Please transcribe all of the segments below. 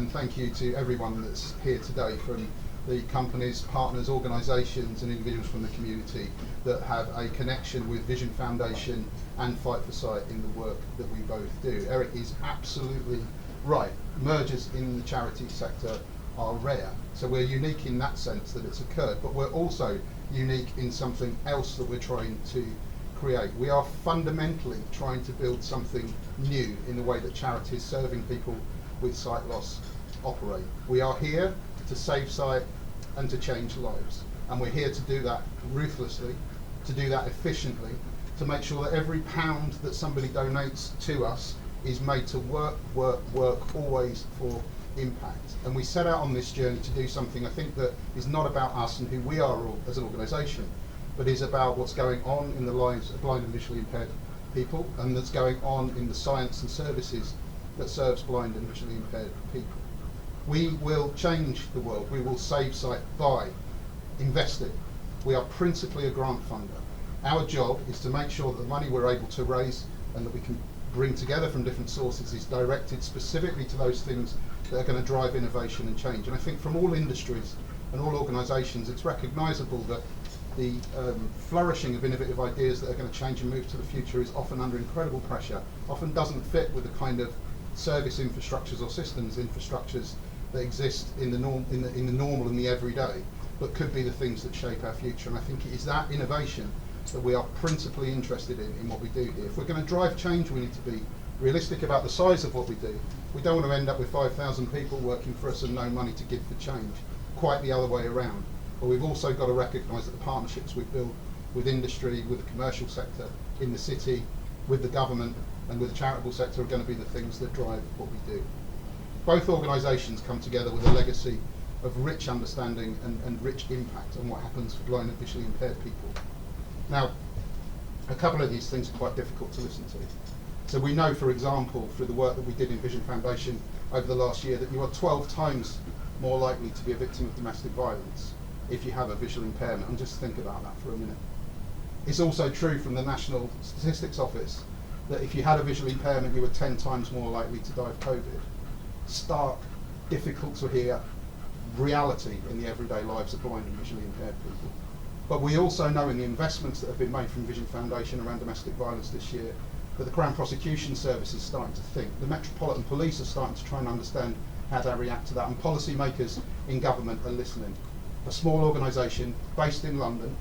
and thank you to everyone that's here today, from the companies, partners, organisations and individuals from the community that have a connection with Vision Foundation and Fight for Sight in the work that we both do. Eric is absolutely right. Mergers in the charity sector are rare. So we're unique in that sense that it's occurred, but we're also unique in something else that we're trying to create. We are fundamentally trying to build something new in the way that charities serving people with sight loss operate. We are here to save sight and to change lives. And we're here to do that ruthlessly, to do that efficiently, to make sure that every pound that somebody donates to us is made to work, always for impact. And we set out on this journey to do something, I think, that is not about us and who we are as an organisation, but is about what's going on in the lives of blind and visually impaired people, and that's going on in the science and services that serves blind and visually impaired people. We will change the world. We will save sight by investing. We are principally a grant funder. Our job is to make sure that the money we're able to raise and that we can bring together from different sources is directed specifically to those things that are going to drive innovation and change. And I think from all industries and all organisations, it's recognisable that the flourishing of innovative ideas that are going to change and move to the future is often under incredible pressure, often doesn't fit with the kind of service infrastructures or systems infrastructures that exist in the normal and the everyday, but could be the things that shape our future. And I think it is that innovation that we are principally interested in what we do here. If we're going to drive change, we need to be realistic about the size of what we do. We don't want to end up with 5,000 people working for us and no money to give for change. Quite the other way around. But we've also got to recognise that the partnerships we build with industry, with the commercial sector, in the city, with the government and with the charitable sector are going to be the things that drive what we do. Both organisations come together with a legacy of rich understanding and rich impact on what happens for blind and visually impaired people. Now, a couple of these things are quite difficult to listen to. So we know, for example, through the work that we did in Vision Foundation over the last year, that you are 12 times more likely to be a victim of domestic violence if you have a visual impairment. And just think about that for a minute. It's also true from the National Statistics Office that if you had a visual impairment, you were 10 times more likely to die of COVID. Stark, difficult to hear reality in the everyday lives of blind and visually impaired people. But we also know in the investments that have been made from Vision Foundation around domestic violence this year that the Crown Prosecution Service is starting to think. The Metropolitan Police are starting to try and understand how to react to that, and policymakers in government are listening. A small organisation based in London,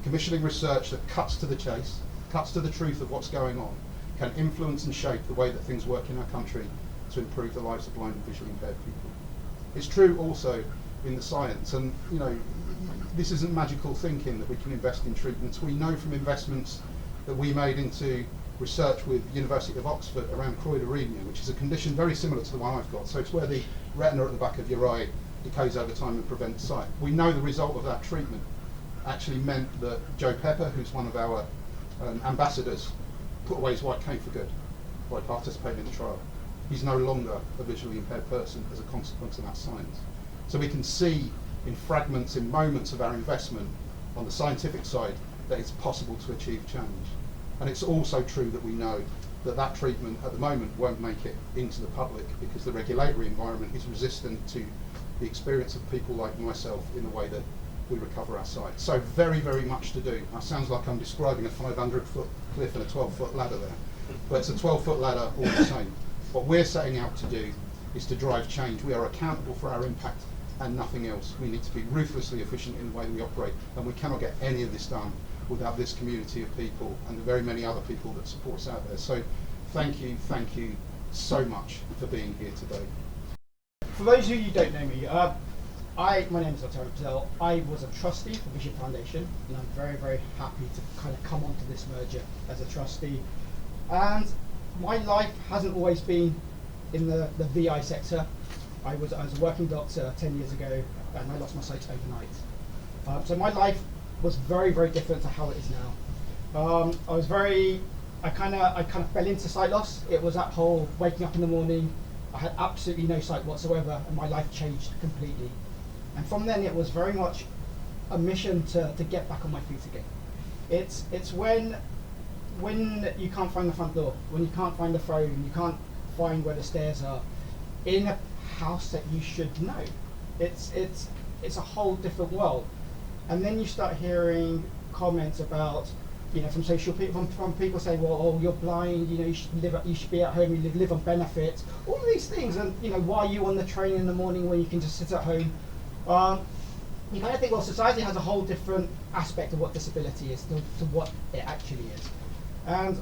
commissioning research that cuts to the chase, cuts to the truth of what's going on, can influence and shape the way that things work in our country to improve the lives of blind and visually impaired people. It's true also in the science, and you know, this isn't magical thinking that we can invest in treatments. We know from investments that we made into research with University of Oxford around choroideremia, which is a condition very similar to the one I've got. So it's where the retina at the back of your eye decays over time and prevents sight. We know the result of that treatment actually meant that Joe Pepper, who's one of our ambassadors, put away his white cane for good by participating in the trial. He's no longer a visually impaired person as a consequence of that science. So we can see in fragments, in moments of our investment on the scientific side, that it's possible to achieve change. And it's also true that we know that that treatment at the moment won't make it into the public because the regulatory environment is resistant to the experience of people like myself in the way that we recover our sight. So very, very much to do. It sounds like I'm describing a 500-foot cliff and a 12-foot ladder there, but it's a 12-foot ladder all the same. What we're setting out to do is to drive change. We are accountable for our impact and nothing else. We need to be ruthlessly efficient in the way we operate, and we cannot get any of this done without this community of people and the very many other people that support us out there. So thank you so much for being here today. For those of you who don't know me, my name is Dr Amit Patel. I was a trustee for Vision Foundation, and I'm very, very happy to kind of come onto this merger as a trustee. And my life hasn't always been in the VI sector. I was a working doctor 10 years ago, and I lost my sight overnight. So my life was very, very different to how it is now. I kind of fell into sight loss. It was that whole waking up in the morning. I had absolutely no sight whatsoever, and my life changed completely. And from then, it was very much a mission to get back on my feet again. It's when you can't find the front door, when you can't find the phone, you can't find where the stairs are, in a house that you should know. It's a whole different world. And then you start hearing comments about, from social people, from people saying, well, oh, you're blind, you should be at home, you live on benefits, all of these things, and why are you on the train in the morning when you can just sit at home? You kind of think, well, society has a whole different aspect of what disability is to what it actually is. And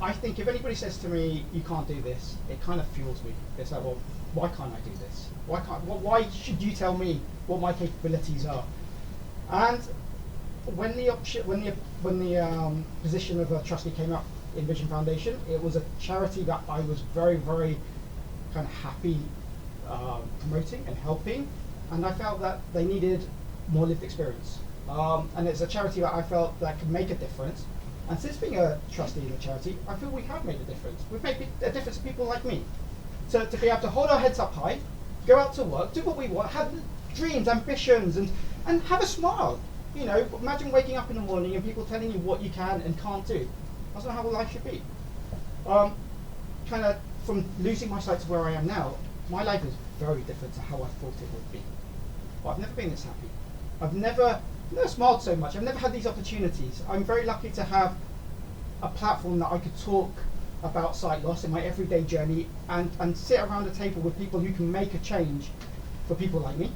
I think if anybody says to me, you can't do this, it kind of fuels me. It's like, well, why can't I do this? Why should you tell me what my capabilities are? And when the position of a trustee came up in Vision Foundation, it was a charity that I was very, very kind of happy promoting and helping, and I felt that they needed more lived experience. And it's a charity that I felt that could make a difference. And since being a trustee in the charity, I feel we have made a difference. We've made a difference to people like me. To be able to hold our heads up high, go out to work, do what we want, have dreams, ambitions, and have a smile. Imagine waking up in the morning and people telling you what you can and can't do. That's not how life should be. Kind of from losing my sight to where I am now, my life is very different to how I thought it would be. But I've never been this happy. I've never smiled so much. I've never had these opportunities. I'm very lucky to have a platform that I could talk about sight loss in my everyday journey and sit around a table with people who can make a change for people like me,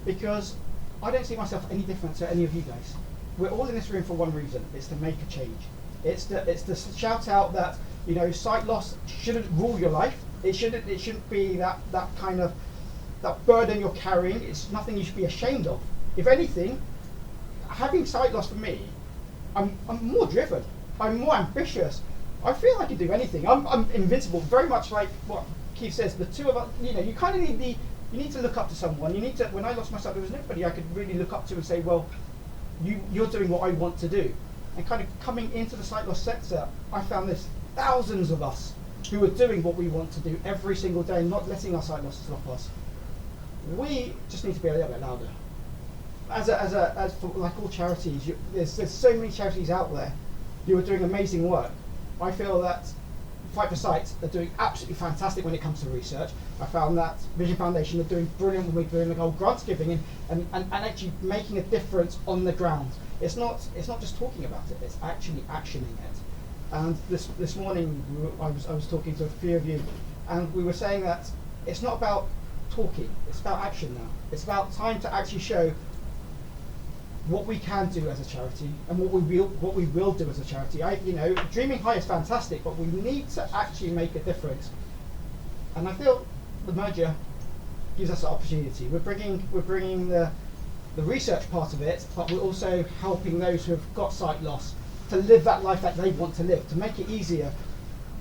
because I don't see myself any different to any of you guys. We're all in this room for one reason. It's to make a change. It's to shout out that sight loss shouldn't rule your life. It shouldn't be that kind of that burden you're carrying. It's nothing you should be ashamed of. If anything, having sight loss for me, I'm more driven. I'm more ambitious. I feel I can do anything. I'm invincible. Very much like what Keith says. The two of us, you kind of need you need to look up to someone. You need to. When I lost my sight, there was nobody I could really look up to and say, well, you're doing what I want to do. And kind of coming into the sight loss sector, I found there's thousands of us who are doing what we want to do every single day, not letting our sight loss stop us. We just need to be a little bit louder. As for like all charities, there's so many charities out there who are doing amazing work. I feel that Fight for Sight are doing absolutely fantastic when it comes to research. I found that Vision Foundation are doing brilliant when we're doing the whole grants giving and actually making a difference on the ground. It's not just talking about it, it's actually actioning it. And this morning I was talking to a few of you, and we were saying that it's not about talking, it's about action now. It's about time to actually show what we can do as a charity and what we will do as a charity. Dreaming high is fantastic, but we need to actually make a difference. And I feel the merger gives us an opportunity. We're bringing the research part of it, but we're also helping those who have got sight loss to live that life that they want to live, to make it easier.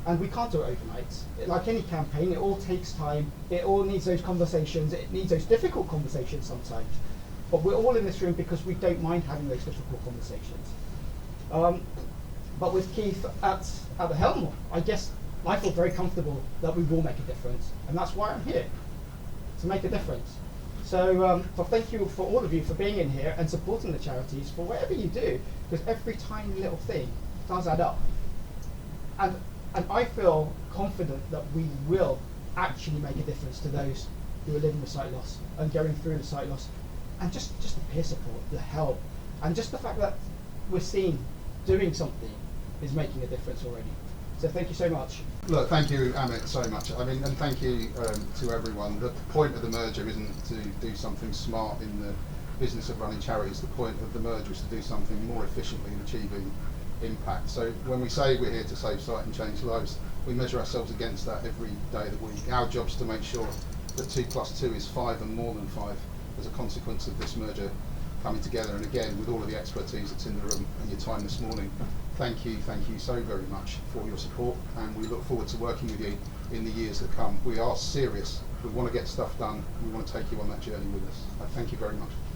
And we can't do it overnight. Like any campaign, it all takes time. It all needs those conversations. It needs those difficult conversations sometimes. But we're all in this room because we don't mind having those difficult conversations. But with Keith at the helm, I guess I feel very comfortable that we will make a difference. And that's why I'm here, to make a difference. So thank you for all of you for being in here and supporting the charities for whatever you do, because every tiny little thing does add up. And I feel confident that we will actually make a difference to those who are living with sight loss and going through the sight loss. And just the peer support, the help, and just the fact that we're seen doing something is making a difference already. So thank you so much. Look, thank you, Amit, so much. And thank you to everyone. The point of the merger isn't to do something smart in the business of running charities. The point of the merger is to do something more efficiently in achieving impact. So when we say we're here to save sight and change lives, we measure ourselves against that every day of the week. Our job's to make sure that 2 + 2 is 5 and more than 5 as a consequence of this merger coming together. And again, with all of the expertise that's in the room and your time this morning, thank you so very much for your support, and we look forward to working with you in the years that come. We are serious. We want to get stuff done. We want to take you on that journey with us. Thank you very much.